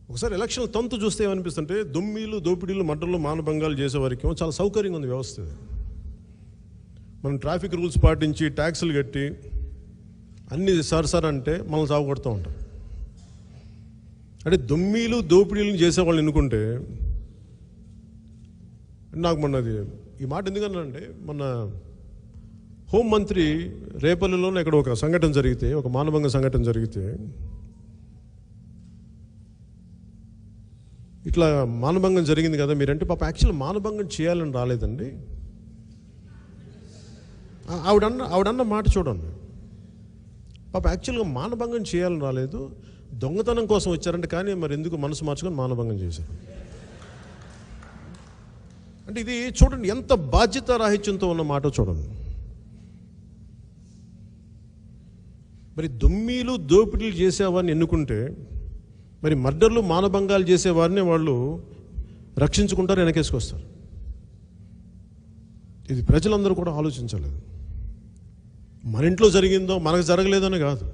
ఒకసారి ఎలక్షన్ తంతు చూస్తే ఏమనిపిస్తుంటే దొమ్మీలు దోపిడీలు మర్డర్లు మానభంగాలు చేసేవారికి చాలా సౌకర్యంగా ఉంది వ్యవస్థ. మనం ట్రాఫిక్ రూల్స్ పాటించి ట్యాక్సులు కట్టి అన్ని సార్ అంటే మనల్ని సాగు కొడుతూ ఉంటాం. అంటే దొమ్మీలు దోపిడీలు చేసేవాళ్ళని ఎన్నుకుంటే నాకు మొన్నది ఈ మాట ఎందుకన్నానంటే, మొన్న హోంమంత్రి రేపల్లిలోనే ఇక్కడ ఒక సంఘటన జరిగితే, ఒక మానభంగ సంఘటన జరిగితే, ఇట్లా మానభంగం జరిగింది కదా మీరంటే, పాప యాక్చువల్ మానభంగం చేయాలని రాలేదండి. ఆవిడన్న మాట చూడండి, పాప యాక్చువల్గా మానభంగం చేయాలని రాలేదు, దొంగతనం కోసం వచ్చారంటే, కానీ మరి ఎందుకు మనసు మార్చుకొని మానభంగం చేశారు. అంటే ఇది చూడండి ఎంత బాధ్యత రాహిత్యంతో ఉన్న మాట చూడండి. మరి దొమ్మీలు దోపిడీలు చేసేవారిని ఎన్నుకుంటే, మరి మర్డర్లు మానభంగాలు చేసేవారిని వాళ్ళు రక్షించుకుంటారు, వెనకేసుకొస్తారు. ఇది ప్రజలందరూ కూడా ఆలోచించలేదు. మన ఇంట్లో జరిగిందో మనకు జరగలేదని కాదు,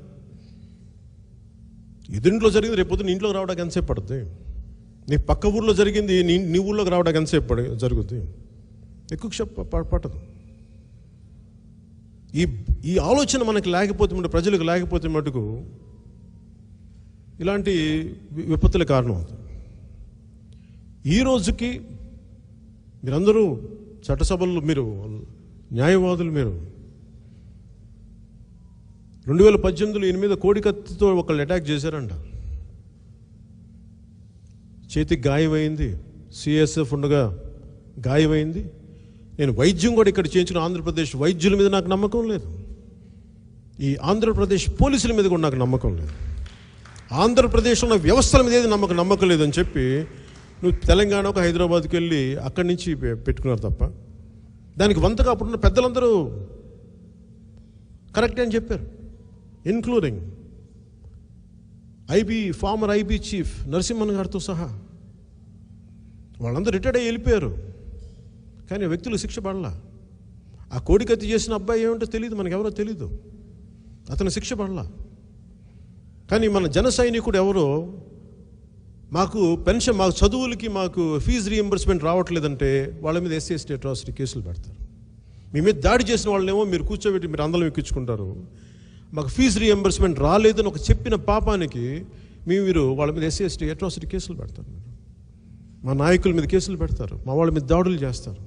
ఎదురింట్లో జరిగింది రేపు పొద్దున్న ఇంట్లోకి రావడానికి ఎంతసేపు పడుతుంది? నీ పక్క ఊర్లో జరిగింది నీ ఊళ్ళోకి రావడానికి ఎంతసేపు జరుగుతుంది? ఎక్కువ పట్టదు. ఈ ఆలోచన మనకి లేకపోతే, ప్రజలకు లేకపోతే మటుకు ఇలాంటి విపత్తుల కారణం అవుతుంది. ఈ రోజుకి మీరందరూ చట్టసభల్లో, మీరు న్యాయవాదులు, మీరు 2018లో ఈయన మీద కోడికత్తితో ఒకళ్ళు అటాక్ చేశారంట. చేతికి గాయమైంది, సిఎస్ఎఫ్ ఉండగా గాయమైంది. నేను వైద్యం కూడా ఇక్కడ చేయించిన ఆంధ్రప్రదేశ్ వైద్యుల మీద నాకు నమ్మకం లేదు, ఈ ఆంధ్రప్రదేశ్ పోలీసుల మీద కూడా నాకు నమ్మకం లేదు, ఆంధ్రప్రదేశ్లో ఉన్న వ్యవస్థల మీద ఏది నమ్మకం లేదని చెప్పి నువ్వు తెలంగాణకు హైదరాబాద్కి వెళ్ళి అక్కడి నుంచి పెట్టుకున్నారు తప్ప, దానికి వంతగా అప్పుడున్న పెద్దలందరూ కరెక్టే అని చెప్పారు, including former IB chief Narasimhan గారితో సహా. వాళ్ళందరూ రిటైర్డ్ అయ్యి వెళ్ళిపోయారు, కానీ వ్యక్తులు శిక్ష పడలా. ఆ కోడికత్తి చేసిన అబ్బాయి ఏమంటో తెలియదు, మనకు ఎవరో తెలీదు, అతను శిక్ష పడలా. కానీ మన జన సైనికుడు ఎవరో, మాకు పెన్షన్, మాకు చదువులకి మాకు ఫీజు రీఎంబర్స్మెంట్ రావట్లేదంటే వాళ్ళ మీద ఎస్సీ ఎస్టీ అట్రాసిటీ కేసులు పెడతారు. మీ మీద దాడి చేసిన వాళ్ళేమో మీరు కూర్చోబెట్టి మీరు అందరం ఎక్కించుకుంటారు. మాకు ఫీజు రీఎంబర్స్మెంట్ రాలేదని ఒక చెప్పిన పాపానికి మీరు వాళ్ళ మీద ఎస్సీ ఎస్టీ అట్రాసిటీ కేసులు పెడతారు, మా నాయకుల మీద కేసులు పెడతారు, మా వాళ్ళ మీద దాడులు చేస్తారు.